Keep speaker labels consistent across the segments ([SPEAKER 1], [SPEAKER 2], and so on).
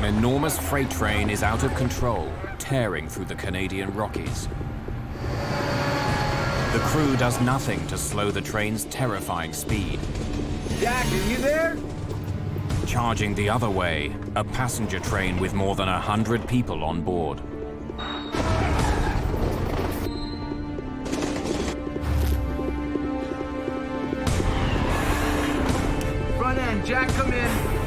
[SPEAKER 1] An enormous freight train is out of control, tearing through the Canadian Rockies. The crew does nothing to slow the train's terrifying speed.
[SPEAKER 2] Jack, are you there?
[SPEAKER 1] Charging the other way, a passenger train with more than 100 people on board.
[SPEAKER 2] Front end, Jack, come in.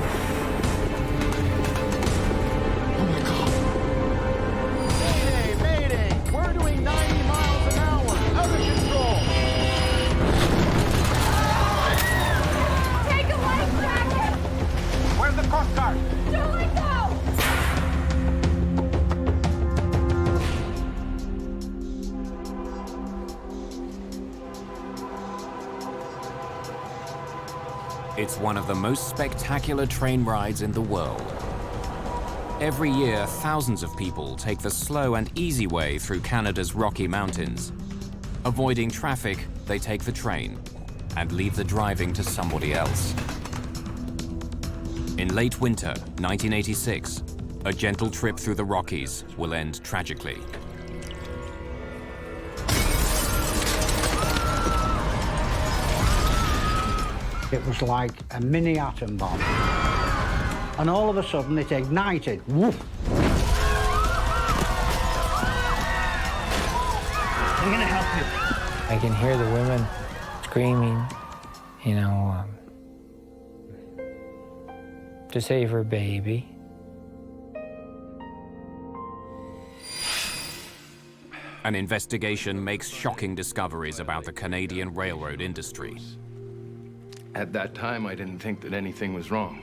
[SPEAKER 3] Oh my God.
[SPEAKER 4] Mayday, Mayday! We're doing 90 miles an hour! Out of control!
[SPEAKER 5] Take a life jacket!
[SPEAKER 4] Where's the Coast Guard?
[SPEAKER 5] Don't let go!
[SPEAKER 1] It's one of the most spectacular train rides in the world. Every year, thousands of people take the slow and easy way through Canada's Rocky Mountains. Avoiding traffic, they take the train and leave the driving to somebody else. In late winter, 1986, a gentle trip through the Rockies will end tragically.
[SPEAKER 6] It was like a mini atom bomb. And all of a sudden it ignited. Woof. I'm gonna help you.
[SPEAKER 7] I can hear the women screaming, you know, to save her baby.
[SPEAKER 1] An investigation makes shocking discoveries about the Canadian railroad industry.
[SPEAKER 8] At that time, I didn't think that anything was wrong.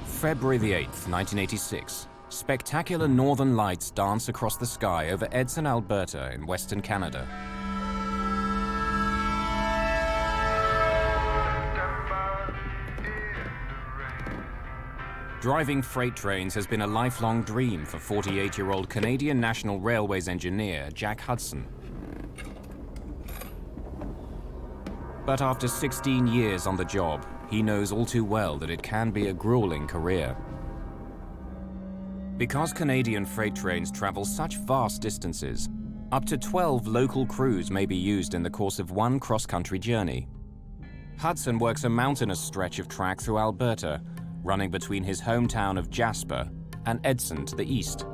[SPEAKER 1] February the 8th, 1986. Spectacular northern lights dance across the sky over Edson, Alberta in Western Canada. Driving freight trains has been a lifelong dream for 48-year-old Canadian National Railways engineer Jack Hudson. But after 16 years on the job, he knows all too well that it can be a grueling career. Because Canadian freight trains travel such vast distances, up to 12 local crews may be used in the course of one cross-country journey. Hudson works a mountainous stretch of track through Alberta, running between his hometown of Jasper and Edson to the east.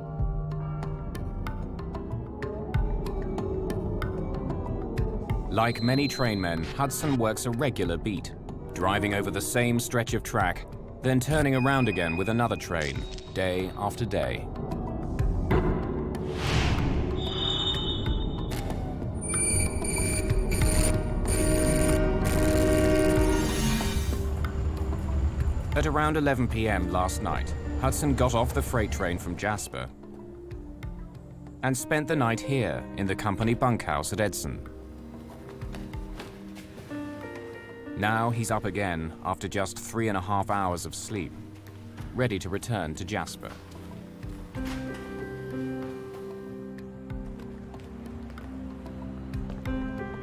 [SPEAKER 1] Like many trainmen, Hudson works a regular beat, driving over the same stretch of track, then turning around again with another train, day after day. At around 11 p.m. last night, Hudson got off the freight train from Jasper and spent the night here in the company bunkhouse at Edson. Now he's up again after just 3.5 hours of sleep, ready to return to Jasper.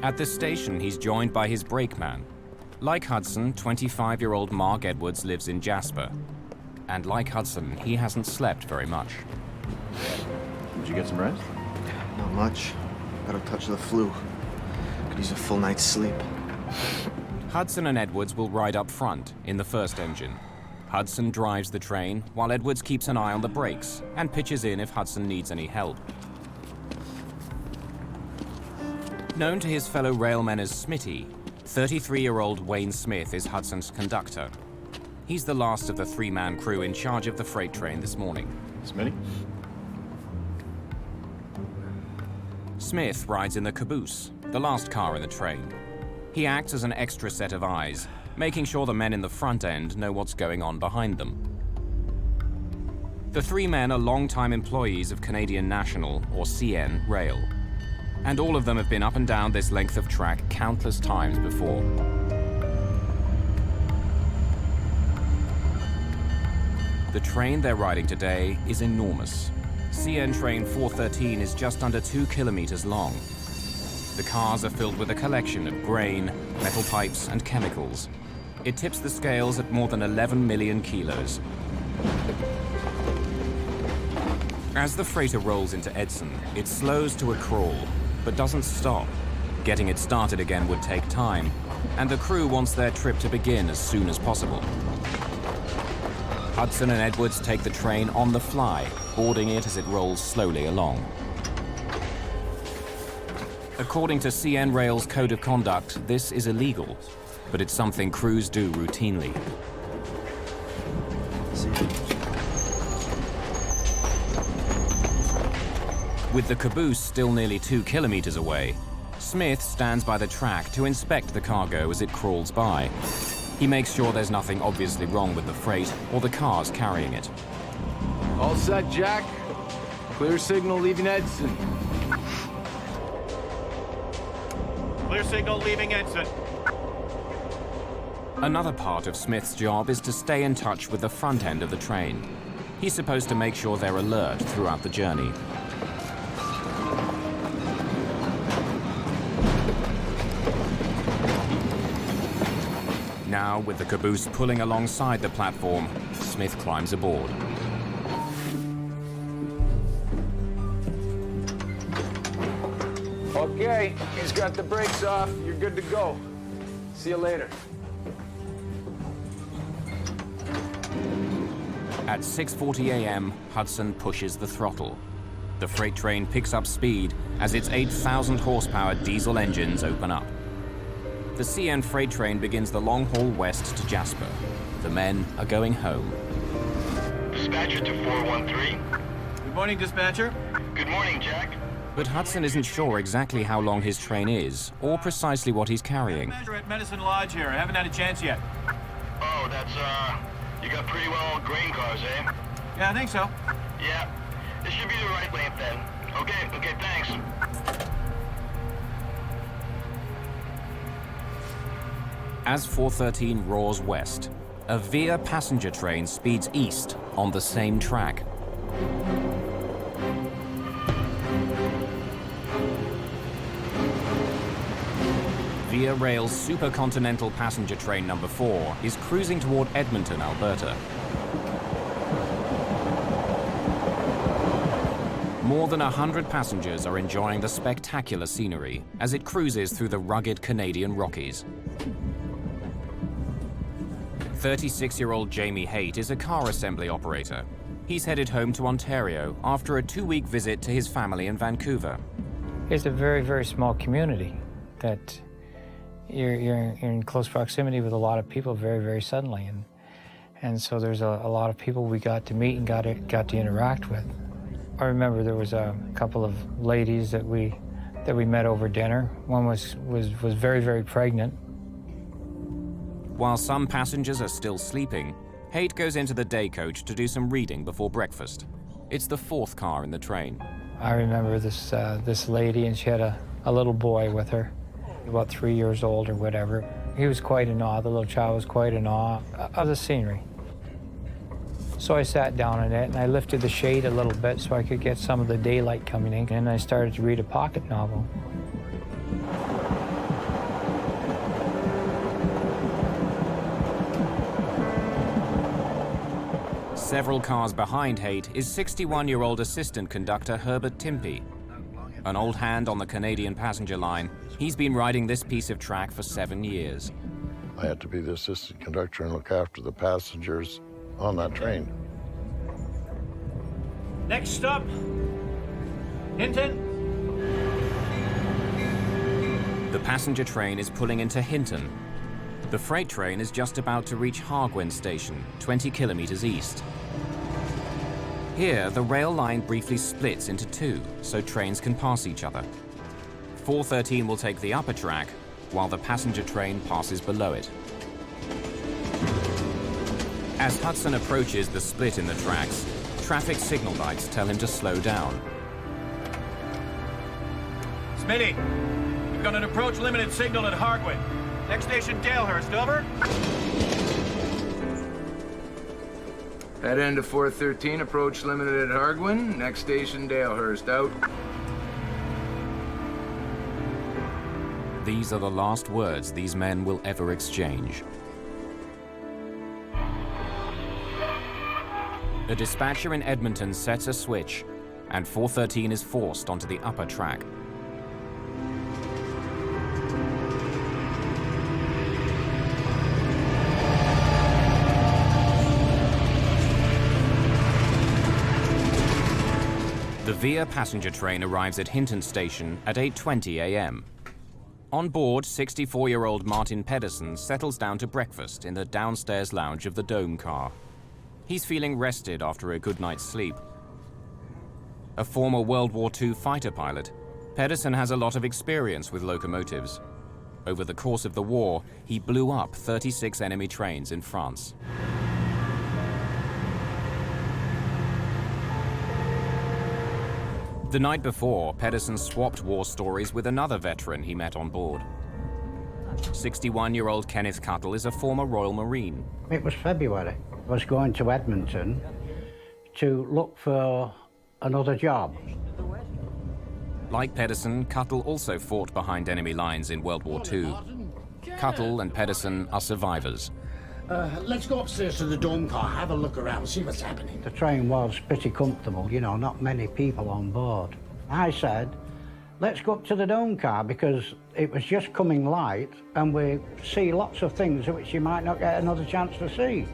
[SPEAKER 1] At the station, he's joined by his brakeman. Like Hudson, 25-year-old Mark Edwards lives in Jasper. And like Hudson, he hasn't slept very much.
[SPEAKER 9] Did you get some rest?
[SPEAKER 3] Not much. Got a touch of the flu. Could use a full night's sleep.
[SPEAKER 1] Hudson and Edwards will ride up front in the first engine. Hudson drives the train, while Edwards keeps an eye on the brakes and pitches in if Hudson needs any help. Known to his fellow railmen as Smitty, 33-year-old Wayne Smith is Hudson's conductor. He's the last of the three-man crew in charge of the freight train this morning.
[SPEAKER 9] Smitty?
[SPEAKER 1] Smith rides in the caboose, the last car in the train. He acts as an extra set of eyes, making sure the men in the front end know what's going on behind them. The three men are long-time employees of Canadian National, or CN, Rail. And all of them have been up and down this length of track countless times before. The train they're riding today is enormous. CN train 413 is just under 2 kilometers long. The cars are filled with a collection of grain, metal pipes, and chemicals. It tips the scales at more than 11 million kilos. As the freighter rolls into Edson, it slows to a crawl, but doesn't stop. Getting it started again would take time, and the crew wants their trip to begin as soon as possible. Hudson and Edwards take the train on the fly, boarding it as it rolls slowly along. According to CN Rail's Code of Conduct, this is illegal, but it's something crews do routinely. With the caboose still nearly 2 kilometers away, Smith stands by the track to inspect the cargo as it crawls by. He makes sure there's nothing obviously wrong with the freight or the cars carrying it.
[SPEAKER 2] All set, Jack. Clear signal leaving Edson.
[SPEAKER 4] Clear signal leaving Edson.
[SPEAKER 1] Another part of Smith's job is to stay in touch with the front end of the train. He's supposed to make sure they're alert throughout the journey. Now, with the caboose pulling alongside the platform, Smith climbs aboard.
[SPEAKER 2] Okay, he's got the brakes off. You're good to go. See you later.
[SPEAKER 1] At 6:40 a.m., Hudson pushes the throttle. The freight train picks up speed as its 8,000 horsepower diesel engines open up. The CN freight train begins the long haul west to Jasper. The men are going home.
[SPEAKER 10] Dispatcher to 413.
[SPEAKER 4] Good morning, dispatcher.
[SPEAKER 10] Good morning, Jack.
[SPEAKER 1] But Hudson isn't sure exactly how long his train is, or precisely what he's carrying.
[SPEAKER 4] Measure at Medicine Lodge here. I haven't had a chance yet.
[SPEAKER 10] Oh, that's, you got pretty well grain cars, eh?
[SPEAKER 4] Yeah, I think so.
[SPEAKER 10] Yeah. This should be the right length then. Okay, thanks.
[SPEAKER 1] As 413 roars west, a Via passenger train speeds east on the same track. Via Rail's supercontinental passenger train number 4 is cruising toward Edmonton, Alberta. More than 100 passengers are enjoying the spectacular scenery as it cruises through the rugged Canadian Rockies. 36-year-old Jamie Haight is a car assembly operator. He's headed home to Ontario after a 2-week visit to his family in Vancouver.
[SPEAKER 7] It's a very, very small community that you're in close proximity with a lot of people very, very suddenly. And so there's a lot of people we got to meet and got to interact with. I remember there was a couple of ladies that we met over dinner. One was very, very pregnant.
[SPEAKER 1] While some passengers are still sleeping, Haight goes into the day coach to do some reading before breakfast. It's the 4th car in the train.
[SPEAKER 7] I remember this lady, and she had a little boy with her, about 3 years old or whatever. He was quite in awe, the little child was quite in awe of the scenery. So I sat down in it, and I lifted the shade a little bit so I could get some of the daylight coming in, and I started to read a pocket novel.
[SPEAKER 1] Several cars behind Haight is 61-year-old assistant conductor Herbert Timpey. An old hand on the Canadian passenger line, he's been riding this piece of track for 7 years.
[SPEAKER 11] I had to be the assistant conductor and look after the passengers on that train.
[SPEAKER 4] Next stop, Hinton.
[SPEAKER 1] The passenger train is pulling into Hinton. The freight train is just about to reach Hargwen Station, 20 kilometers east. Here, the rail line briefly splits into 2, so trains can pass each other. 413 will take the upper track, while the passenger train passes below it. As Hudson approaches the split in the tracks, traffic signal lights tell him to slow down.
[SPEAKER 4] Smitty, we've got an approach limited signal at Hargwen. Next station, Dalehurst, over.
[SPEAKER 2] Head end of 413, approach limited at Hargwin. Next station, Dalehurst. Out.
[SPEAKER 1] These are the last words these men will ever exchange. A dispatcher in Edmonton sets a switch, and 413 is forced onto the upper track. The Via passenger train arrives at Hinton Station at 8:20 a.m. On board, 64-year-old Martin Pedersen settles down to breakfast in the downstairs lounge of the Dome car. He's feeling rested after a good night's sleep. A former World War II fighter pilot, Pedersen has a lot of experience with locomotives. Over the course of the war, he blew up 36 enemy trains in France. The night before, Pedersen swapped war stories with another veteran he met on board. 61-year-old Kenneth Cuttle is a former Royal Marine.
[SPEAKER 6] It was February. I was going to Edmonton to look for another job.
[SPEAKER 1] Like Pedersen, Cuttle also fought behind enemy lines in World War II. Cuttle and Pedersen are survivors.
[SPEAKER 12] Let's go upstairs to the Dome car, have a look around, see what's happening.
[SPEAKER 6] The train was pretty comfortable, you know, not many people on board. I said, let's go up to the Dome car because it was just coming light and we see lots of things which you might not get another chance to see.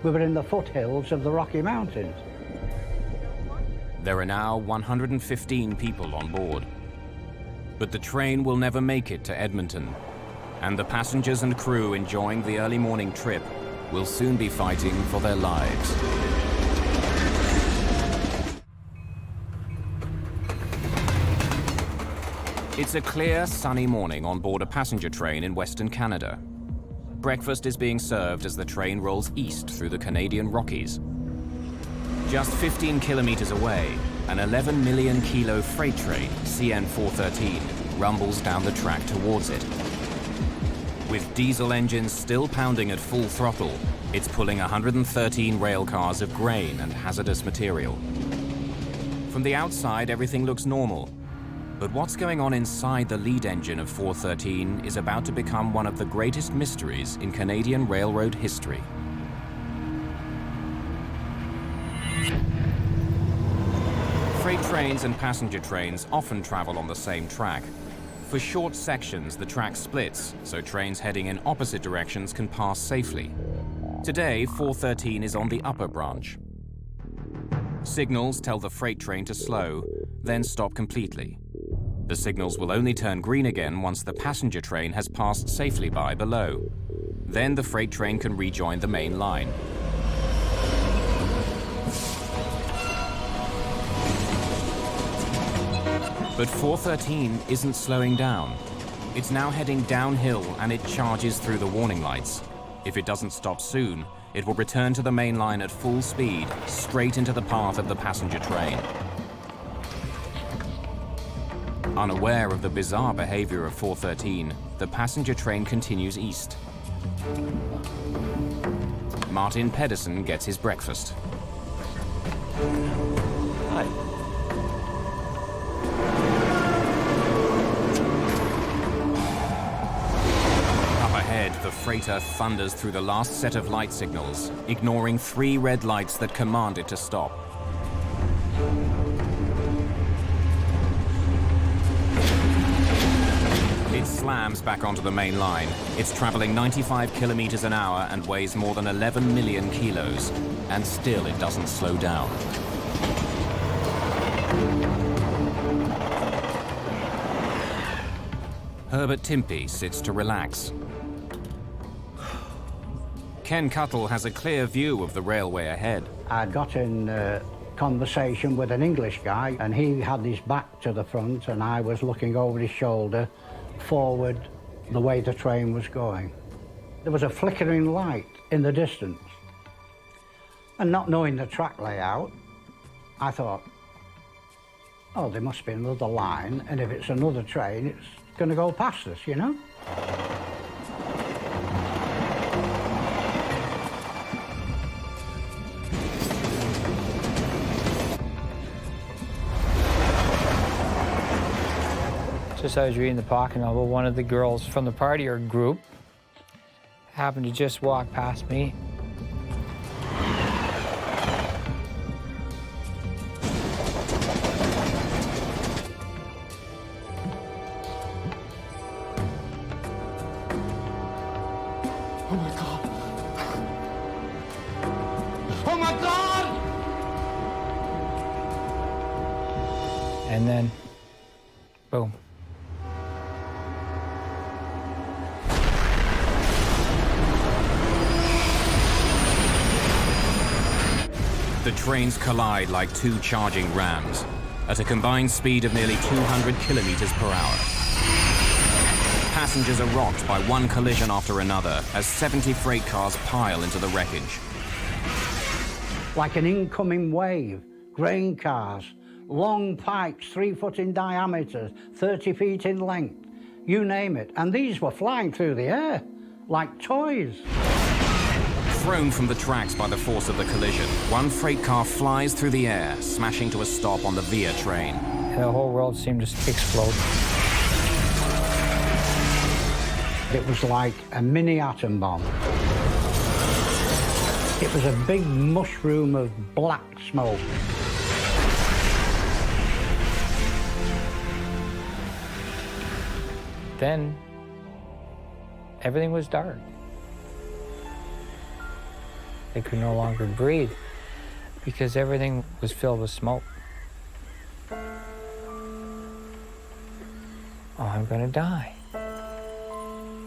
[SPEAKER 6] We were in the foothills of the Rocky Mountains.
[SPEAKER 1] There are now 115 people on board. But the train will never make it to Edmonton, and the passengers and crew enjoying the early morning trip will soon be fighting for their lives. It's a clear, sunny morning on board a passenger train in Western Canada. Breakfast is being served as the train rolls east through the Canadian Rockies. Just 15 kilometers away, an 11 million kilo freight train, CN 413, rumbles down the track towards it. With diesel engines still pounding at full throttle, it's pulling 113 rail cars of grain and hazardous material. From the outside, everything looks normal. But what's going on inside the lead engine of 413 is about to become one of the greatest mysteries in Canadian railroad history. Freight trains and passenger trains often travel on the same track. For short sections, the track splits, so trains heading in opposite directions can pass safely. Today, 413 is on the upper branch. Signals tell the freight train to slow, then stop completely. The signals will only turn green again once the passenger train has passed safely by below. Then the freight train can rejoin the main line. But 413 isn't slowing down. It's now heading downhill and it charges through the warning lights. If it doesn't stop soon, it will return to the main line at full speed, straight into the path of the passenger train. Unaware of the bizarre behavior of 413, the passenger train continues east. Martin Pedersen gets his breakfast.
[SPEAKER 9] Hi.
[SPEAKER 1] The freighter thunders through the last set of light signals, ignoring 3 red lights that command it to stop. It slams back onto the main line. It's traveling 95 kilometers an hour and weighs more than 11 million kilos. And still it doesn't slow down. Herbert Timpey sits to relax. Ken Cuttle has a clear view of the railway ahead.
[SPEAKER 6] I got in conversation with an English guy, and he had his back to the front, and I was looking over his shoulder forward the way the train was going. There was a flickering light in the distance. And not knowing the track layout, I thought, oh, there must be another line, and if it's another train, it's going to go past us, you know?
[SPEAKER 7] Just I was reading the pocket novel, one of the girls from the partier group happened to just walk past me.
[SPEAKER 12] Oh my God! Oh my God!
[SPEAKER 7] And then, boom.
[SPEAKER 1] The trains collide like two charging rams at a combined speed of nearly 200 kilometers per hour. Passengers are rocked by one collision after another as 70 freight cars pile into the wreckage.
[SPEAKER 6] Like an incoming wave, grain cars, long pipes 3 foot in diameter, 30 feet in length, you name it. And these were flying through the air like toys.
[SPEAKER 1] Thrown from the tracks by the force of the collision, one freight car flies through the air, smashing to a stop on the Via train.
[SPEAKER 7] And the whole world seemed to explode.
[SPEAKER 6] It was like a mini atom bomb. It was a big mushroom of black smoke.
[SPEAKER 7] Then, everything was dark. They could no longer breathe because everything was filled with smoke. Oh, I'm gonna die.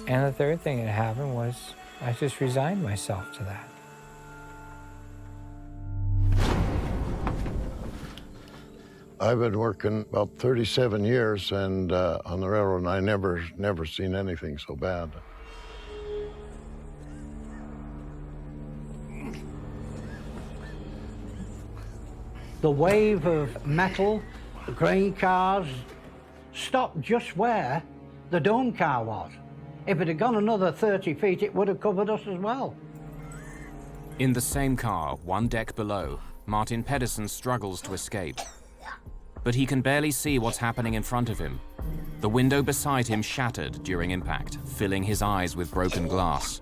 [SPEAKER 7] And the third thing that happened was I just resigned myself to that.
[SPEAKER 11] I've been working about 37 years and on the railroad, and I never seen anything so bad.
[SPEAKER 6] The wave of metal, grain cars, stopped just where the dome car was. If it had gone another 30 feet, it would have covered us as well.
[SPEAKER 1] In the same car, one deck below, Martin Pedersen struggles to escape. But he can barely see what's happening in front of him. The window beside him shattered during impact, filling his eyes with broken glass.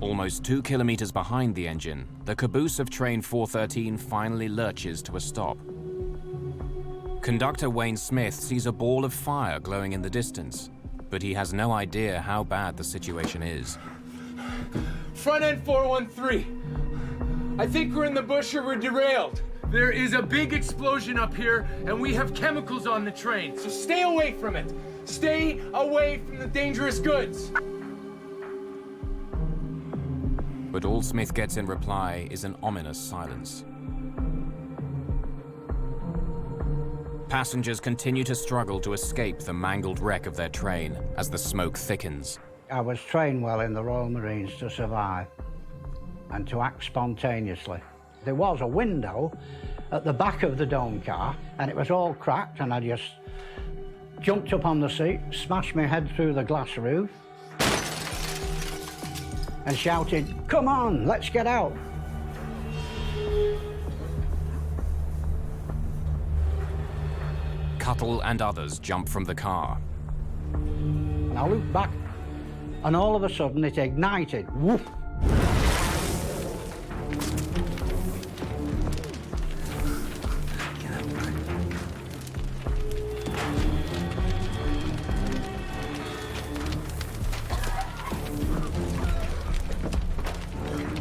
[SPEAKER 1] Almost 2 kilometers behind the engine, the caboose of train 413 finally lurches to a stop. Conductor Wayne Smith sees a ball of fire glowing in the distance, but he has no idea how bad the situation is.
[SPEAKER 2] Front end 413. I think we're in the bush or we're derailed. There is a big explosion up here, and we have chemicals on the train, so stay away from it. Stay away from the dangerous goods.
[SPEAKER 1] But all Smith gets in reply is an ominous silence. Passengers continue to struggle to escape the mangled wreck of their train as the smoke thickens.
[SPEAKER 6] I was trained well in the Royal Marines to survive and to act spontaneously. There was a window at the back of the dome car, and it was all cracked, and I just jumped up on the seat, smashed my head through the glass roof, and shouted, "Come on, let's get out."
[SPEAKER 1] Cuttle and others jump from the car.
[SPEAKER 6] And I looked back, and all of a sudden it ignited. Woof!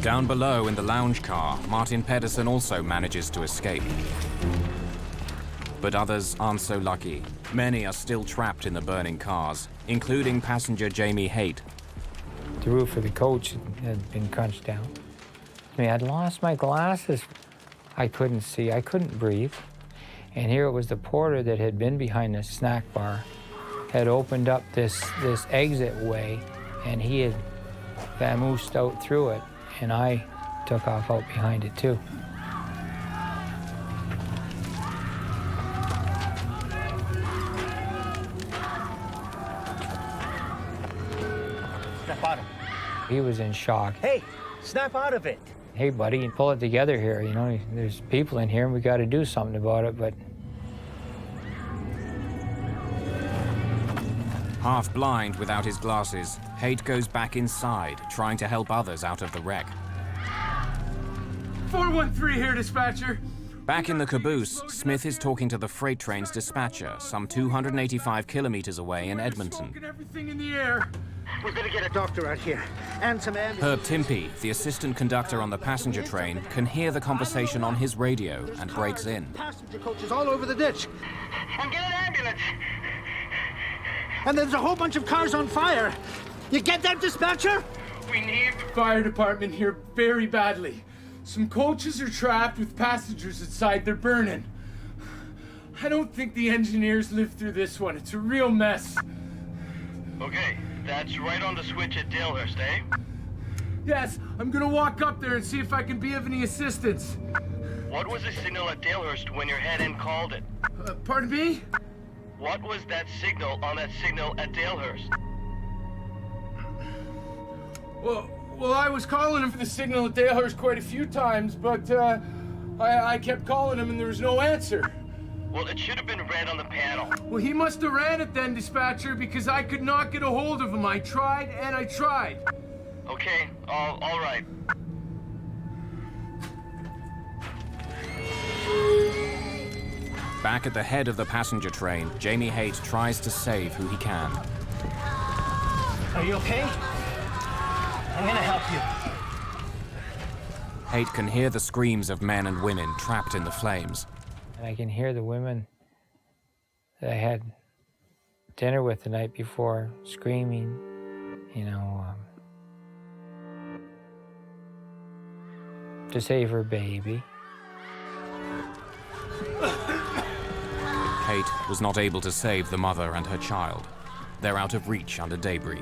[SPEAKER 1] Down below in the lounge car, Martin Pedersen also manages to escape. But others aren't so lucky. Many are still trapped in the burning cars, including passenger Jamie Haight.
[SPEAKER 7] The roof of the coach had been crunched down. I mean, I'd lost my glasses. I couldn't see, I couldn't breathe. And here it was the porter that had been behind the snack bar, had opened up this exit way, and he had vamoosed out through it, and I took off out behind it too.
[SPEAKER 13] Snap out of it.
[SPEAKER 7] He was in shock.
[SPEAKER 13] Hey, snap out of it.
[SPEAKER 7] Hey, buddy, pull it together here, you know, there's people in here and we got to do something about it, but...
[SPEAKER 1] Half blind without his glasses, Haight goes back inside, trying to help others out of the wreck.
[SPEAKER 2] 413 here, dispatcher.
[SPEAKER 1] Back in the caboose, Smith is talking to the freight train's dispatcher, some 285 kilometers away in Edmonton.
[SPEAKER 2] Everything in the air.
[SPEAKER 12] We're gonna get a doctor out here and some ambulances.
[SPEAKER 1] Herb Timpey, the assistant conductor on the passenger train, can hear the conversation on his radio and breaks in.
[SPEAKER 12] Passenger coaches all over the ditch.
[SPEAKER 10] And get an ambulance.
[SPEAKER 12] And there's a whole bunch of cars on fire. You get that, dispatcher?
[SPEAKER 2] We need the fire department here very badly. Some coaches are trapped with passengers inside. They're burning. I don't think the engineers lived through this one. It's a real mess.
[SPEAKER 10] Okay, that's right on the switch at Dalehurst, eh?
[SPEAKER 2] Yes, I'm gonna walk up there and see if I can be of any assistance.
[SPEAKER 10] What was the signal at Dalehurst when your head end called it?
[SPEAKER 2] Pardon me?
[SPEAKER 10] What was that signal on that signal at Dalehurst?
[SPEAKER 2] Well, I was calling him for the signal at Dalehurst quite a few times, but I kept calling him and there was no answer.
[SPEAKER 10] Well, it should have been red on the panel.
[SPEAKER 2] Well, he must have ran it then, dispatcher, because I could not get a hold of him. I tried and I tried.
[SPEAKER 10] Okay, all right.
[SPEAKER 1] Back at the head of the passenger train, Jamie Haight tries to save who he can.
[SPEAKER 12] Are you okay? I'm gonna help you.
[SPEAKER 1] Haight can hear the screams of men and women trapped in the flames.
[SPEAKER 7] And I can hear the women that I had dinner with the night before screaming, you know, to save her baby.
[SPEAKER 1] Haight was not able to save the mother and her child. They're out of reach under debris.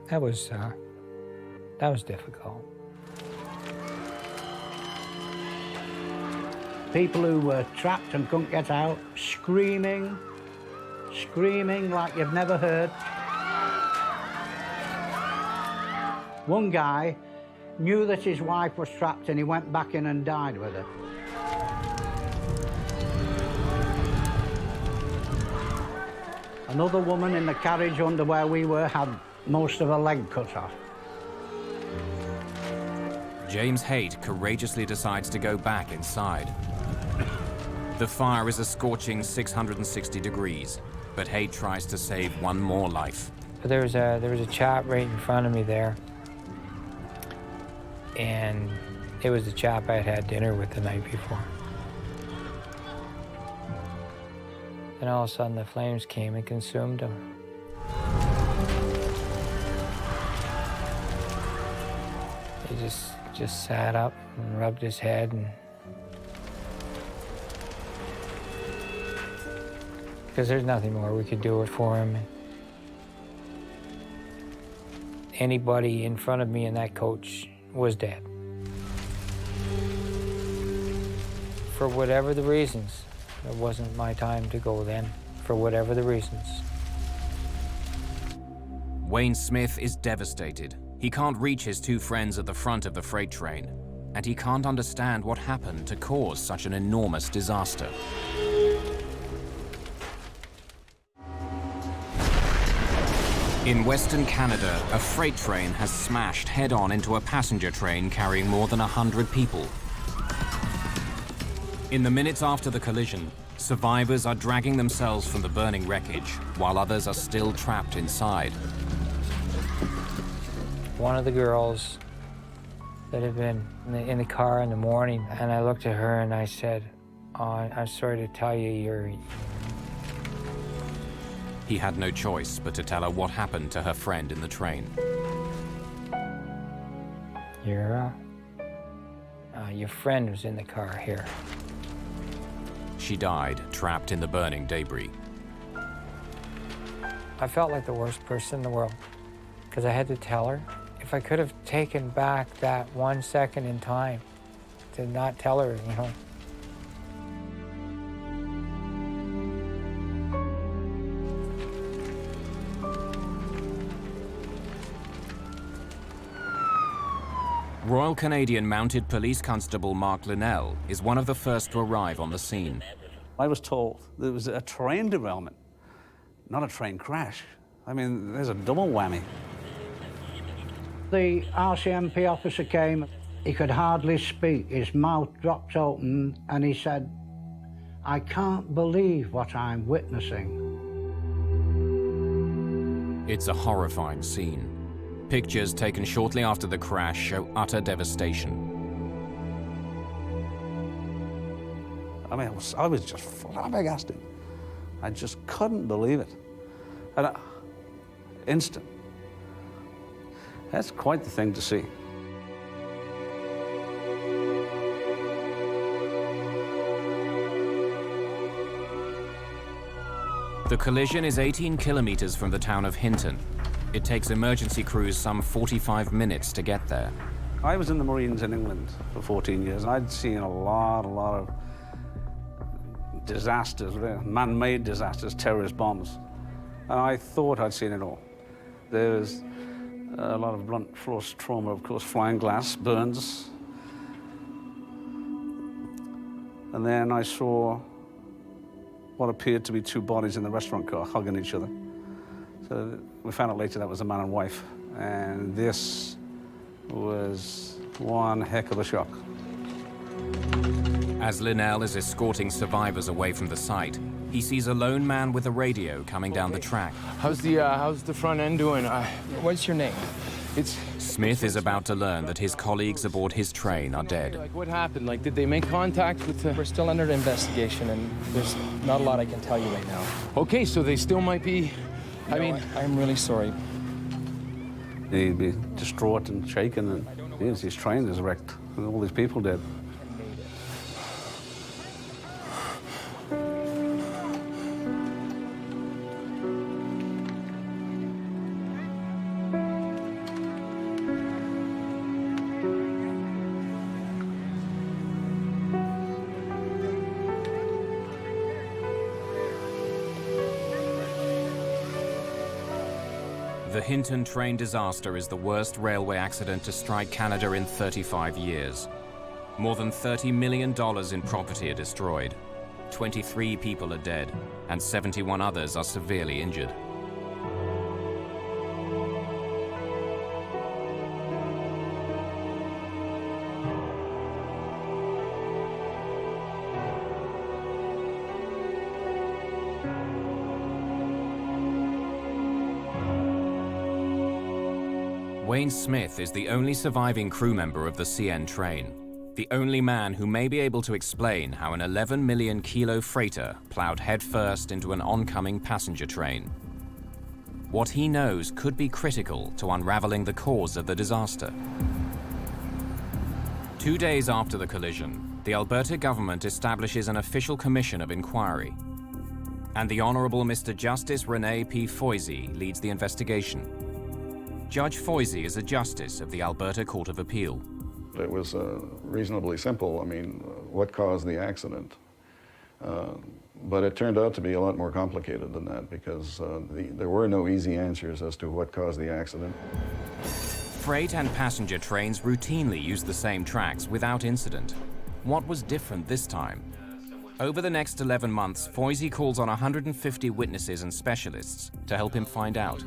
[SPEAKER 7] That was difficult.
[SPEAKER 6] People who were trapped and couldn't get out, screaming like you've never heard. One guy knew that his wife was trapped and he went back in and died with her. Another woman in the carriage under where we were had most of her leg cut off.
[SPEAKER 1] James Haight courageously decides to go back inside. The fire is a scorching 660 degrees, but Haight tries to save one more life.
[SPEAKER 7] But there was a chap right in front of me there, and it was the chap I had dinner with the night before. And all of a sudden the flames came and consumed him. He just sat up and rubbed his head, and because there's nothing more we could do for him. Anybody in front of me in that coach was dead. For whatever the reasons, it wasn't my time to go then, for whatever the reasons.
[SPEAKER 1] Wayne Smith is devastated. He can't reach his two friends at the front of the freight train, and he can't understand what happened to cause such an enormous disaster. In Western Canada, a freight train has smashed head-on into a passenger train carrying more than 100 people. In the minutes after the collision, survivors are dragging themselves from the burning wreckage, while others are still trapped inside.
[SPEAKER 7] One of the girls that had been in the car in the morning, and I looked at her and I said, "Oh, I'm sorry to tell you,
[SPEAKER 1] He had no choice but to tell her what happened to her friend in the train.
[SPEAKER 7] Your friend was in the car here."
[SPEAKER 1] She died, trapped in the burning debris.
[SPEAKER 7] I felt like the worst person in the world, because I had to tell her. If I could have taken back that 1 second in time to not tell her, you know.
[SPEAKER 1] Royal Canadian Mounted Police Constable Mark Linnell is one of the first to arrive on the scene.
[SPEAKER 13] I was told there was a train derailment, not a train crash. I mean, there's a double whammy.
[SPEAKER 6] The RCMP officer came. He could hardly speak. His mouth dropped open, and he said, "I can't believe what I'm witnessing."
[SPEAKER 1] It's a horrifying scene. Pictures taken shortly after the crash show utter devastation.
[SPEAKER 13] I mean, I was just flabbergasted. I just couldn't believe it. And instant. That's quite the thing to see.
[SPEAKER 1] The collision is 18 kilometers from the town of Hinton. It takes emergency crews some 45 minutes to get there.
[SPEAKER 13] I was in the Marines in England for 14 years, and I'd seen a lot of disasters, man-made disasters, terrorist bombs. And I thought I'd seen it all. There's a lot of blunt force trauma, of course, flying glass, burns. And then I saw what appeared to be two bodies in the restaurant car hugging each other. So we found out later that was a man and wife. And this was one heck of a shock.
[SPEAKER 1] As Linnell is escorting survivors away from the site, he sees a lone man with a radio coming down the track.
[SPEAKER 2] How's the front end doing? What's your name?
[SPEAKER 1] Smith is about to learn that his colleagues aboard his train are dead.
[SPEAKER 2] Like, what happened? Like, did they make contact with the...
[SPEAKER 7] We're still under investigation, and there's not a lot I can tell you right now.
[SPEAKER 2] Okay, so they still might be... I mean...
[SPEAKER 7] I'm really sorry.
[SPEAKER 13] He'd be distraught and shaken, and his train is wrecked, and all these people dead.
[SPEAKER 1] The Hinton train disaster is the worst railway accident to strike Canada in 35 years. More than $30 million in property are destroyed. 23 people are dead, and 71 others are severely injured. Wayne Smith is the only surviving crew member of the CN train, the only man who may be able to explain how an 11 million kilo freighter plowed headfirst into an oncoming passenger train. What he knows could be critical to unraveling the cause of the disaster. 2 days after the collision, the Alberta government establishes an official commission of inquiry, and the Honourable Mr. Justice Rene P. Foisy leads the investigation. Judge Foisy is a justice of the Alberta Court of Appeal.
[SPEAKER 14] It was reasonably simple. I mean, what caused the accident? But it turned out to be a lot more complicated than that because there were no easy answers as to what caused the accident.
[SPEAKER 1] Freight and passenger trains routinely use the same tracks without incident. What was different this time? Over the next 11 months, Foisy calls on 150 witnesses and specialists to help him find out.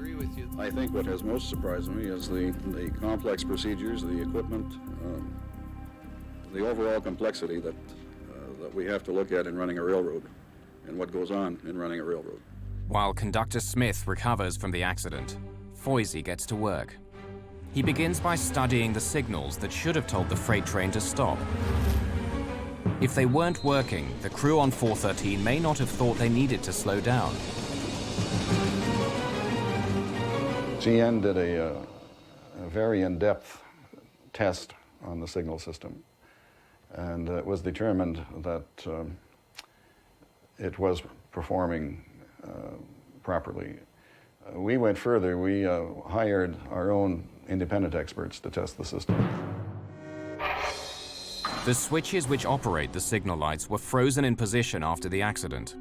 [SPEAKER 14] I think what has most surprised me is the complex procedures, the equipment, the overall complexity that we have to look at in running a railroad and what goes on in running a railroad.
[SPEAKER 1] While Conductor Smith recovers from the accident, Foisy gets to work. He begins by studying the signals that should have told the freight train to stop. If they weren't working, the crew on 413 may not have thought they needed to slow down.
[SPEAKER 14] CN did a very in-depth test on the signal system, and it was determined that it was performing properly. We went further. We hired our own independent experts to test the system.
[SPEAKER 1] The switches which operate the signal lights were frozen in position after the accident.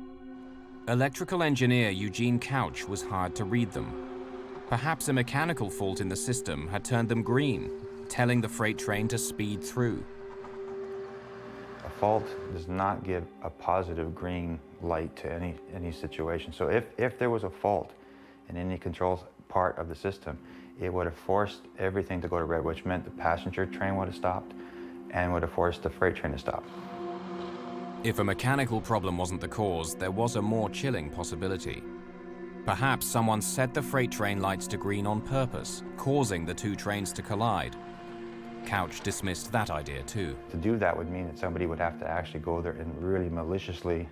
[SPEAKER 1] Electrical engineer Eugene Couch was hired to read them. Perhaps a mechanical fault in the system had turned them green, telling the freight train to speed through.
[SPEAKER 15] A fault does not give a positive green light to any situation. So if there was a fault in any control part of the system, it would have forced everything to go to red, which meant the passenger train would have stopped and would have forced the freight train to stop.
[SPEAKER 1] If a mechanical problem wasn't the cause, there was a more chilling possibility. Perhaps someone set the freight train lights to green on purpose, causing the two trains to collide. Couch dismissed that idea too.
[SPEAKER 15] To do that would mean that somebody would have to actually go there and really maliciously,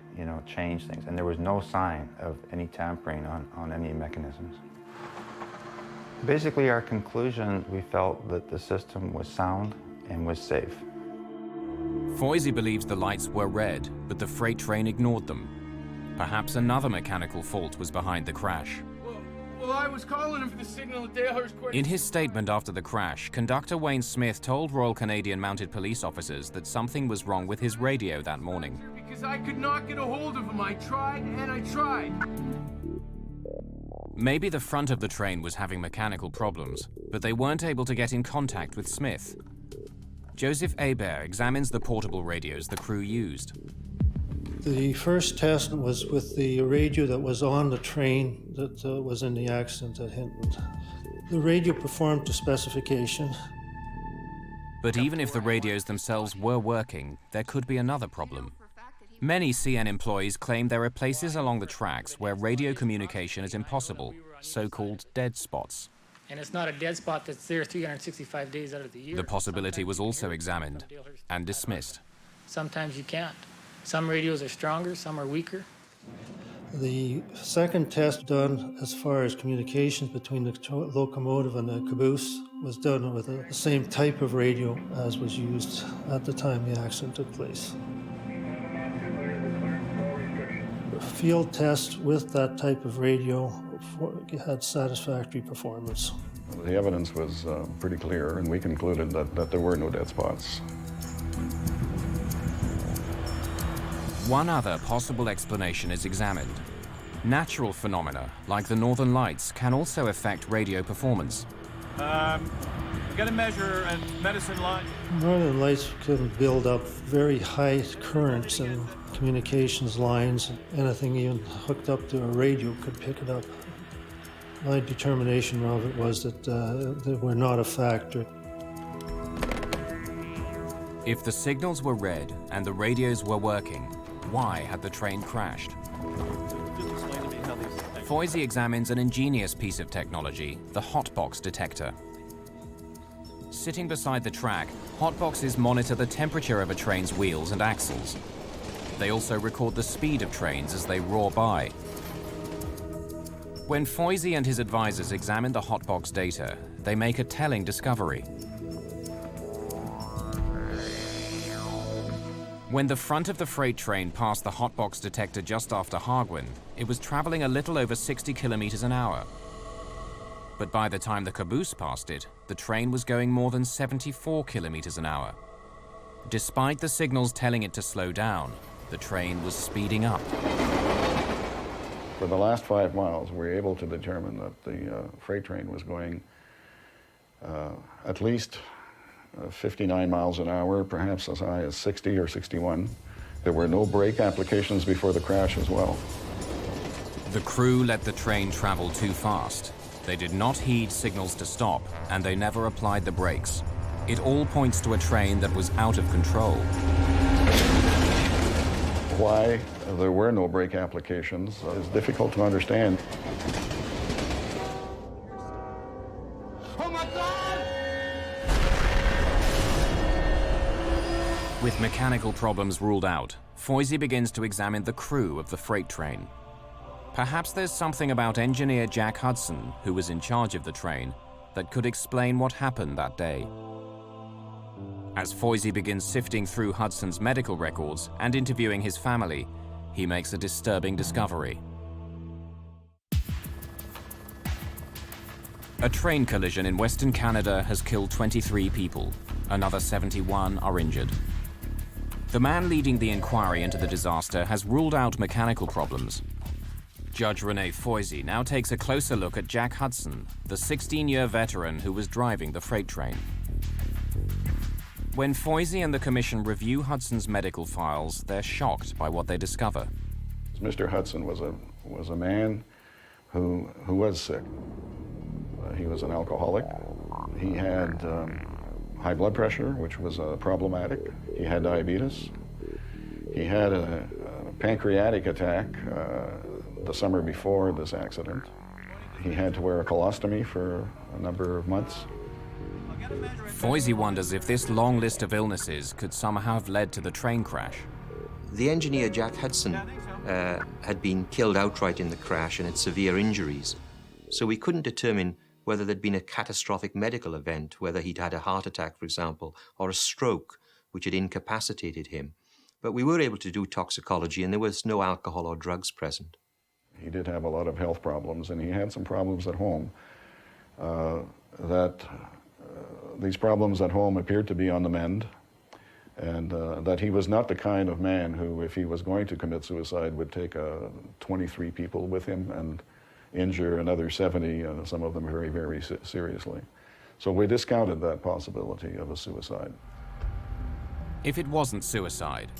[SPEAKER 15] change things. And there was no sign of any tampering on any mechanisms. Basically, our conclusion, we felt that the system was sound and was safe.
[SPEAKER 1] Foisey believes the lights were red, but the freight train ignored them. Perhaps another mechanical fault was behind the crash.
[SPEAKER 2] Well, I was calling him for the signal at Dalehurst Court.
[SPEAKER 1] In his statement after the crash, conductor Wayne Smith told Royal Canadian Mounted Police officers that something was wrong with his radio that morning.
[SPEAKER 2] Because I could not get a hold of him. I tried and I tried.
[SPEAKER 1] Maybe the front of the train was having mechanical problems, but they weren't able to get in contact with Smith. Joseph Hebert examines the portable radios the crew used.
[SPEAKER 16] The first test was with the radio that was on the train that was in the accident at Hinton. The radio performed to specification.
[SPEAKER 1] But even if the radios themselves were working, there could be another problem. Many CN employees claim there are places along the tracks where radio communication is impossible, so-called dead spots.
[SPEAKER 17] And it's not a dead spot that's there 365 days out of the year.
[SPEAKER 1] The possibility was also examined and dismissed.
[SPEAKER 17] Sometimes you can't. Some radios are stronger, some are weaker.
[SPEAKER 16] The second test done as far as communications between the locomotive and the caboose was done with the same type of radio as was used at the time the accident took place. The field test with that type of radio had satisfactory performance.
[SPEAKER 14] The evidence was pretty clear, and we concluded that there were no dead spots.
[SPEAKER 1] One other possible explanation is examined. Natural phenomena, like the Northern Lights, can also affect radio performance.
[SPEAKER 18] We've got to measure a medicine line.
[SPEAKER 16] Northern Lights can build up very high currents and communications lines. Anything even hooked up to a radio could pick it up. My determination of it was that they were not a factor.
[SPEAKER 1] If the signals were red and the radios were working, why had the train crashed? Foisey examines an ingenious piece of technology, the hotbox detector. Sitting beside the track, hotboxes monitor the temperature of a train's wheels and axles. They also record the speed of trains as they roar by. When Foisey and his advisors examine the hotbox data, they make a telling discovery. When the front of the freight train passed the hotbox detector just after Hargwin, it was traveling a little over 60 kilometers an hour. But by the time the caboose passed it, the train was going more than 74 kilometers an hour. Despite the signals telling it to slow down, the train was speeding up.
[SPEAKER 14] For the last 5 miles, we were able to determine that the freight train was going at least 59 miles an hour, perhaps as high as 60 or 61. There were no brake applications before the crash as well.
[SPEAKER 1] The crew let the train travel too fast. They did not heed signals to stop, and they never applied the brakes. It all points to a train that was out of control.
[SPEAKER 14] Why there were no brake applications is difficult to understand.
[SPEAKER 1] With mechanical problems ruled out, Foisey begins to examine the crew of the freight train. Perhaps there's something about engineer Jack Hudson, who was in charge of the train, that could explain what happened that day. As Foisey begins sifting through Hudson's medical records and interviewing his family, he makes a disturbing discovery. A train collision in Western Canada has killed 23 people. Another 71 are injured. The man leading the inquiry into the disaster has ruled out mechanical problems. Judge René Foisey now takes a closer look at Jack Hudson, the 16-year veteran who was driving the freight train. When Foisey and the commission review Hudson's medical files, they're shocked by what they discover.
[SPEAKER 14] Mr. Hudson was a man who was sick. He was an alcoholic. He had high blood pressure, which was problematic. He had diabetes. He had a pancreatic attack the summer before this accident. He had to wear a colostomy for a number of months.
[SPEAKER 1] Foisey wonders if this long list of illnesses could somehow have led to the train crash.
[SPEAKER 19] The engineer, Jack Hudson, had been killed outright in the crash and had severe injuries. So we couldn't determine whether there'd been a catastrophic medical event, whether he'd had a heart attack, for example, or a stroke, which had incapacitated him. But we were able to do toxicology, and there was no alcohol or drugs present.
[SPEAKER 14] He did have a lot of health problems, and he had some problems at home. These problems at home appeared to be on the mend, and that he was not the kind of man who, if he was going to commit suicide, would take 23 people with him and injure another 70, some of them very, very seriously. So we discounted that possibility of a suicide.
[SPEAKER 1] If it wasn't suicide,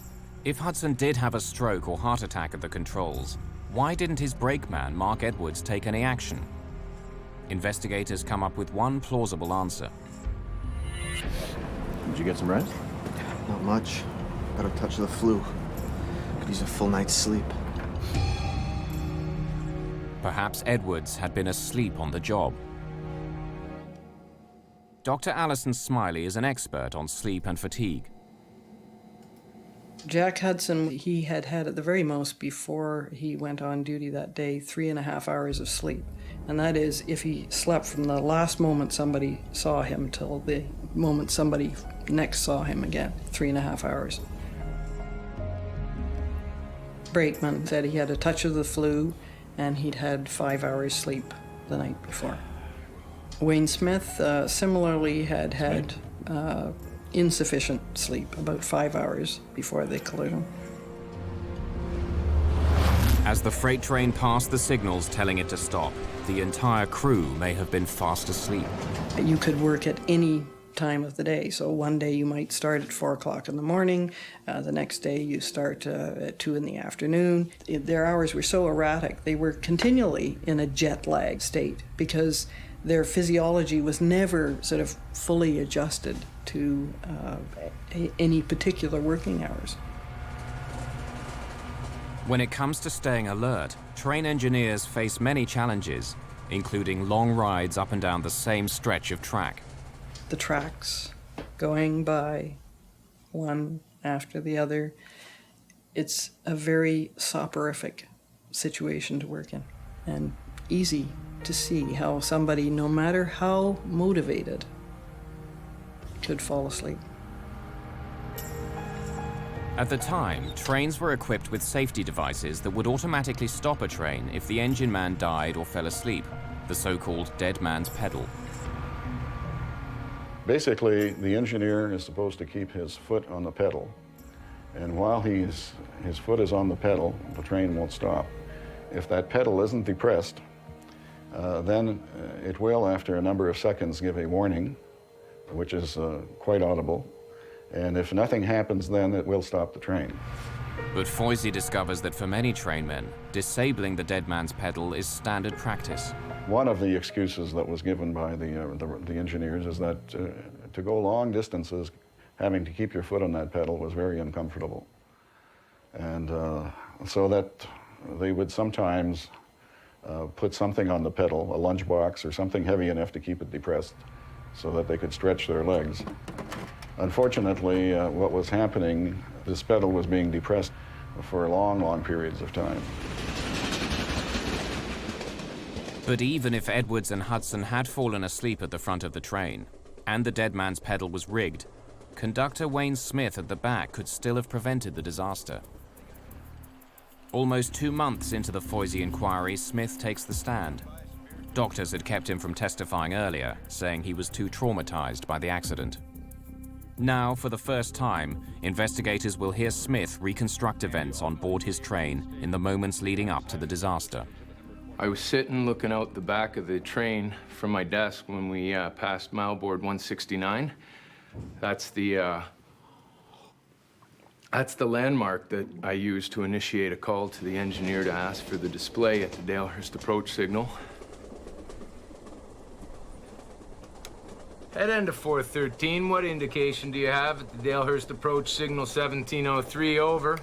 [SPEAKER 1] if Hudson did have a stroke or heart attack at the controls, why didn't his brakeman, Mark Edwards, take any action? Investigators come up with one plausible answer.
[SPEAKER 9] Did you get some rest?
[SPEAKER 3] Not much. Got a touch of the flu. Could use a full night's sleep.
[SPEAKER 1] Perhaps Edwards had been asleep on the job. Dr. Alison Smiley is an expert on sleep and fatigue.
[SPEAKER 20] Jack Hudson, he had at the very most, before he went on duty that day, 3.5 hours of sleep. And that is if he slept from the last moment somebody saw him till the moment somebody next saw him again, 3.5 hours. Brakeman said he had a touch of the flu and he'd had 5 hours sleep the night before. Wayne Smith similarly had insufficient sleep, about 5 hours before the collision.
[SPEAKER 1] As the freight train passed the signals telling it to stop, the entire crew may have been fast asleep.
[SPEAKER 20] You could work at any time of the day. So one day you might start at 4 o'clock in the morning, the next day you start at 2 in the afternoon. Their hours were so erratic, they were continually in a jet lag state because their physiology was never sort of fully adjusted to any particular working hours.
[SPEAKER 1] When it comes to staying alert, train engineers face many challenges, including long rides up and down the same stretch of track.
[SPEAKER 20] The tracks going by one after the other, it's a very soporific situation to work in, and easy to see how somebody, no matter how motivated, could fall asleep.
[SPEAKER 1] At the time, trains were equipped with safety devices that would automatically stop a train if the engine man died or fell asleep, the so-called dead man's pedal.
[SPEAKER 14] Basically, the engineer is supposed to keep his foot on the pedal, and while his foot is on the pedal, the train won't stop. If that pedal isn't depressed, then it will, after a number of seconds, give a warning, which is quite audible. And if nothing happens, then it will stop the train.
[SPEAKER 1] But Foisey discovers that for many trainmen, disabling the dead man's pedal is standard practice.
[SPEAKER 14] One of the excuses that was given by the engineers is that to go long distances, having to keep your foot on that pedal was very uncomfortable. And so that they would sometimes put something on the pedal, a lunchbox or something heavy enough to keep it depressed so that they could stretch their legs. Unfortunately, what was happening, this pedal was being depressed for long, long periods of time.
[SPEAKER 1] But even if Edwards and Hudson had fallen asleep at the front of the train, and the dead man's pedal was rigged, conductor Wayne Smith at the back could still have prevented the disaster. Almost 2 months into the Foisey inquiry, Smith takes the stand. Doctors had kept him from testifying earlier, saying he was too traumatized by the accident. Now, for the first time, investigators will hear Smith reconstruct events on board his train in the moments leading up to the disaster.
[SPEAKER 8] I was sitting looking out the back of the train from my desk when we passed mile board 169. That's the landmark that I used to initiate a call to the engineer to ask for the display at the Dalehurst approach signal.
[SPEAKER 2] Head end of 413, what indication do you have at the Dalehurst approach signal 1703, over?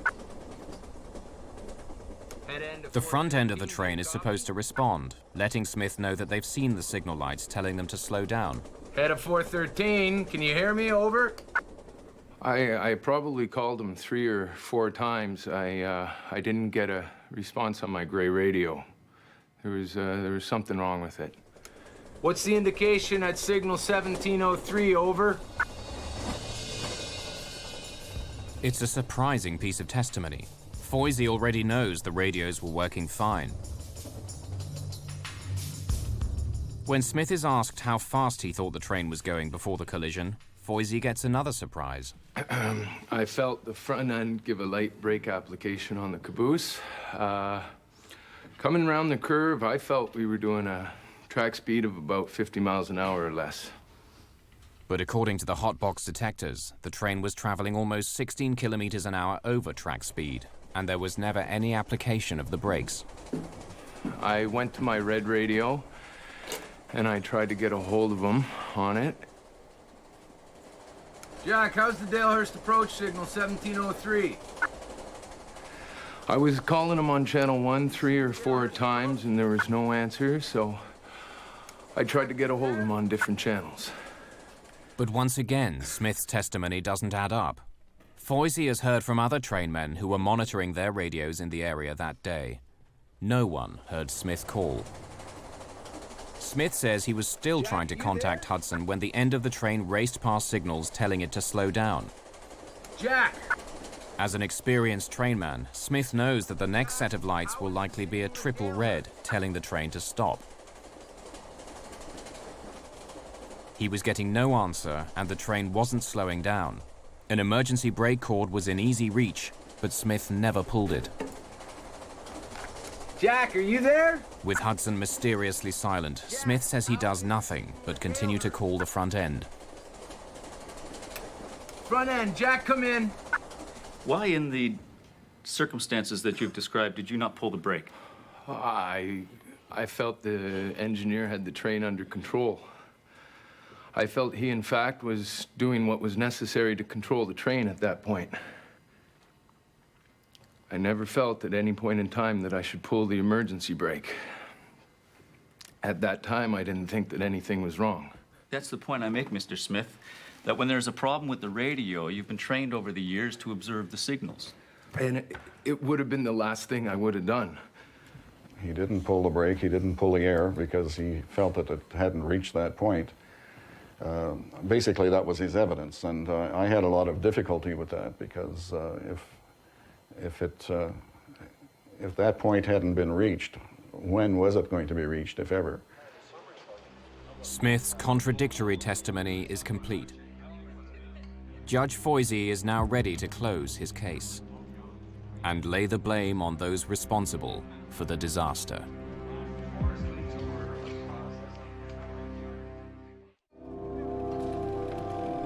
[SPEAKER 1] The front end of the train is supposed to respond, letting Smith know that they've seen the signal lights telling them to slow down.
[SPEAKER 2] Head of 413, can you hear me, over?
[SPEAKER 8] I probably called him 3 or 4 times. I didn't get a response on my gray radio. There was something wrong with it.
[SPEAKER 2] What's the indication at signal 1703, over?
[SPEAKER 1] It's a surprising piece of testimony. Foisey already knows the radios were working fine. When Smith is asked how fast he thought the train was going before the collision, Foisey gets another surprise.
[SPEAKER 8] I felt the front end give a light brake application on the caboose. Coming around the curve, I felt we were doing a track speed of about 50 miles an hour or less.
[SPEAKER 1] But according to the hotbox detectors, the train was traveling almost 16 kilometers an hour over track speed, and there was never any application of the brakes.
[SPEAKER 8] I went to my red radio, and I tried to get a hold of him on it.
[SPEAKER 2] Jack, how's the Dalehurst approach signal 1703?
[SPEAKER 8] I was calling him on channel 1 3 or 4 times, and there was no answer, so I tried to get a hold of him on different channels.
[SPEAKER 1] But once again, Smith's testimony doesn't add up. Foisey has heard from other trainmen who were monitoring their radios in the area that day. No one heard Smith call. Smith says he was still trying to contact Hudson when the end of the train raced past signals telling it to slow down.
[SPEAKER 2] Jack!
[SPEAKER 1] As an experienced trainman, Smith knows that the next set of lights will likely be a triple red, telling the train to stop. He was getting no answer, and the train wasn't slowing down. An emergency brake cord was in easy reach, but Smith never pulled it.
[SPEAKER 2] Jack, are you there?
[SPEAKER 1] With Hudson mysteriously silent, Smith says he does nothing but continue to call the front end.
[SPEAKER 2] Front end, Jack, come in.
[SPEAKER 9] Why, in the circumstances that you've described, did you not pull the brake?
[SPEAKER 8] I felt the engineer had the train under control. I felt he, in fact, was doing what was necessary to control the train at that point. I never felt at any point in time that I should pull the emergency brake. At that time, I didn't think that anything was wrong.
[SPEAKER 9] That's the point I make, Mr. Smith, that when there's a problem with the radio, you've been trained over the years to observe the signals.
[SPEAKER 8] And it would have been the last thing I would have done.
[SPEAKER 14] He didn't pull the brake, he didn't pull the air because he felt that it hadn't reached that point. Basically, that was his evidence, and I had a lot of difficulty with that because if that point hadn't been reached, when was it going to be reached, if ever?
[SPEAKER 1] Smith's contradictory testimony is complete. Judge Foisey is now ready to close his case and lay the blame on those responsible for the disaster.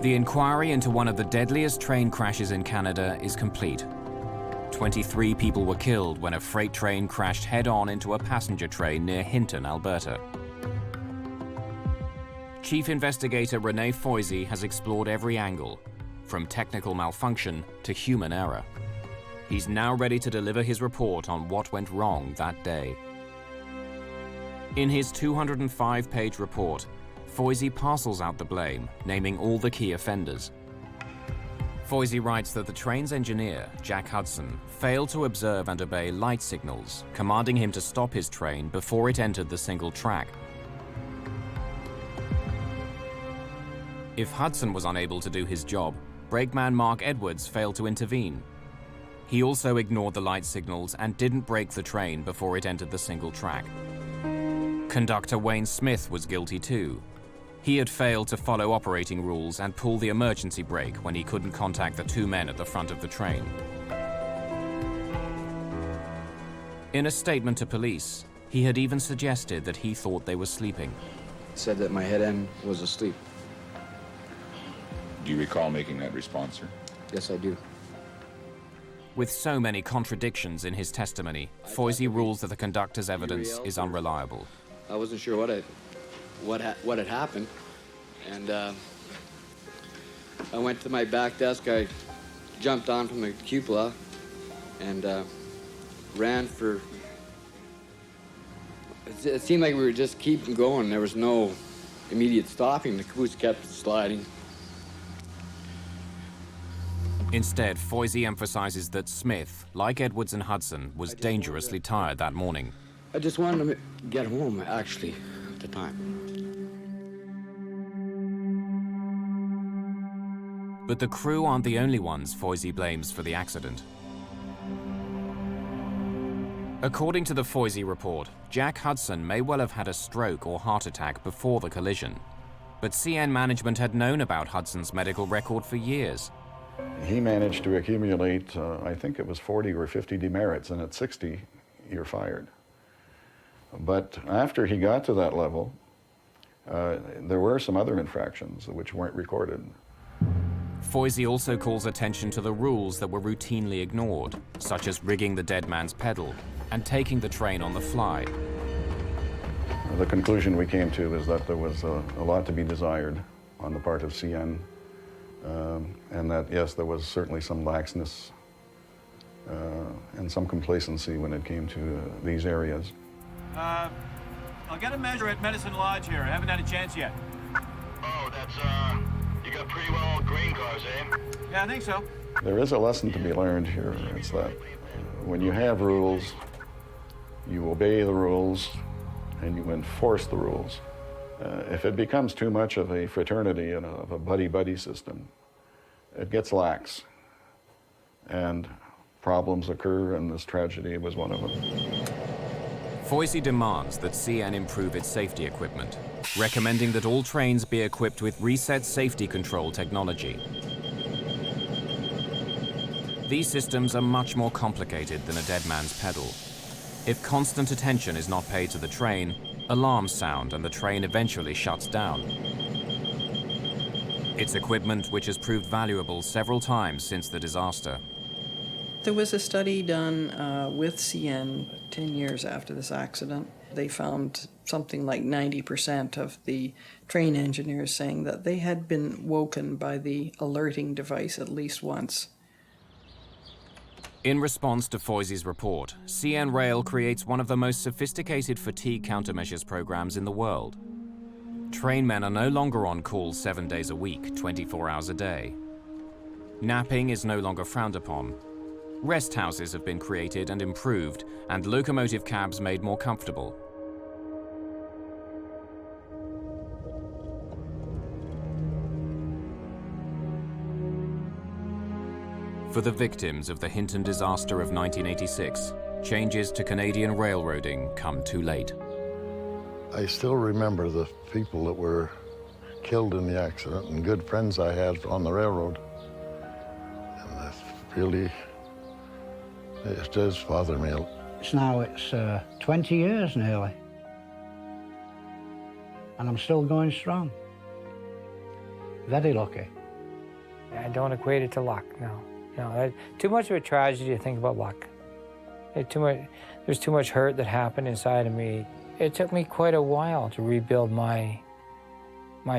[SPEAKER 1] The inquiry into one of the deadliest train crashes in Canada is complete. 23 people were killed when a freight train crashed head-on into a passenger train near Hinton, Alberta. Chief Investigator Renee Foisey has explored every angle, from technical malfunction to human error. He's now ready to deliver his report on what went wrong that day. In his 205-page report, Foisey parcels out the blame, naming all the key offenders. Foisey writes that the train's engineer, Jack Hudson, failed to observe and obey light signals, commanding him to stop his train before it entered the single track. If Hudson was unable to do his job, brakeman Mark Edwards failed to intervene. He also ignored the light signals and didn't brake the train before it entered the single track. Conductor Wayne Smith was guilty too. He had failed to follow operating rules and pull the emergency brake when he couldn't contact the 2 men at the front of the train. In a statement to police, he had even suggested that he thought they were sleeping.
[SPEAKER 3] Said that my head end was asleep.
[SPEAKER 21] Do you recall making that response, sir?
[SPEAKER 22] Yes, I do.
[SPEAKER 1] With so many contradictions in his testimony, Foisey rules that the conductor's evidence is unreliable.
[SPEAKER 22] I wasn't sure what had happened, and I went to my back desk. I jumped on from the cupola and ran for. It seemed like we were just keeping going. There was no immediate stopping. The caboose kept sliding.
[SPEAKER 1] Instead, Foisey emphasizes that Smith, like Edwards and Hudson, was dangerously tired that morning.
[SPEAKER 22] I just wanted to get home, actually, at the time.
[SPEAKER 1] But the crew aren't the only ones Foisey blames for the accident. According to the Foisey report, Jack Hudson may well have had a stroke or heart attack before the collision. But CN management had known about Hudson's medical record for years.
[SPEAKER 11] He managed to accumulate, I think it was 40 or 50 demerits, and at 60, you're fired. But after he got to that level, there were some other infractions which weren't recorded.
[SPEAKER 1] Foisey also calls attention to the rules that were routinely ignored, such as rigging the dead man's pedal and taking the train on the fly.
[SPEAKER 11] The conclusion we came to is that there was a lot to be desired on the part of CN. And that, yes, there was certainly some laxness and some complacency when it came to these areas.
[SPEAKER 18] I'll get a measure at Medicine Lodge here. I haven't had a chance yet.
[SPEAKER 10] Oh, that's, you got pretty well grain cars, eh?
[SPEAKER 18] Yeah, I think so.
[SPEAKER 11] There is a lesson to be learned here. It's that when you have rules, you obey the rules and you enforce the rules. If it becomes too much of a fraternity and of a buddy-buddy system, it gets lax, and problems occur, and this tragedy was one of them.
[SPEAKER 1] Foisey demands that CN improve its safety equipment, recommending that all trains be equipped with reset safety control technology. These systems are much more complicated than a dead man's pedal. If constant attention is not paid to the train, alarms sound and the train eventually shuts down. It's equipment which has proved valuable several times since the disaster.
[SPEAKER 20] There was a study done with CN 10 years after this accident. They found something like 90% of the train engineers saying that they had been woken by the alerting device at least once.
[SPEAKER 1] In response to Foisey's report, CN Rail creates one of the most sophisticated fatigue countermeasures programs in the world. Trainmen are no longer on call 7 days a week, 24 hours a day. Napping is no longer frowned upon. Rest houses have been created and improved, and locomotive cabs made more comfortable. For the victims of the Hinton disaster of 1986, changes to Canadian railroading come too late.
[SPEAKER 11] I still remember the people that were killed in the accident and good friends I had on the railroad. And that really, it does bother me.
[SPEAKER 6] It's 20 years nearly. And I'm still going strong. Very lucky.
[SPEAKER 7] I don't equate it to luck, no. No, too much of a tragedy to think about luck. There's too much hurt that happened inside of me. It took me quite a while to rebuild my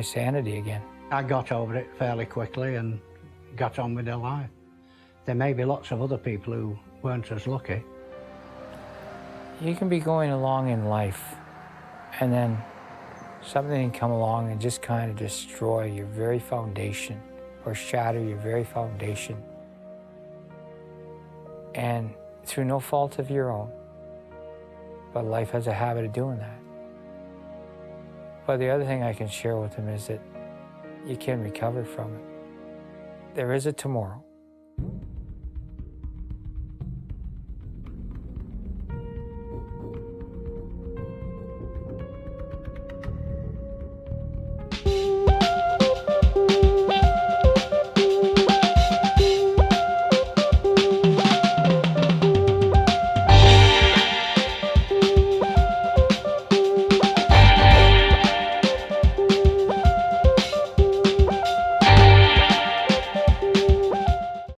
[SPEAKER 7] sanity again.
[SPEAKER 6] I got over it fairly quickly and got on with their life. There may be lots of other people who weren't as lucky.
[SPEAKER 7] You can be going along in life, and then something can come along and just kind of destroy your very foundation or shatter your very foundation. And through no fault of your own. But life has a habit of doing that. But the other thing I can share with them is that you can recover from it. There is a tomorrow.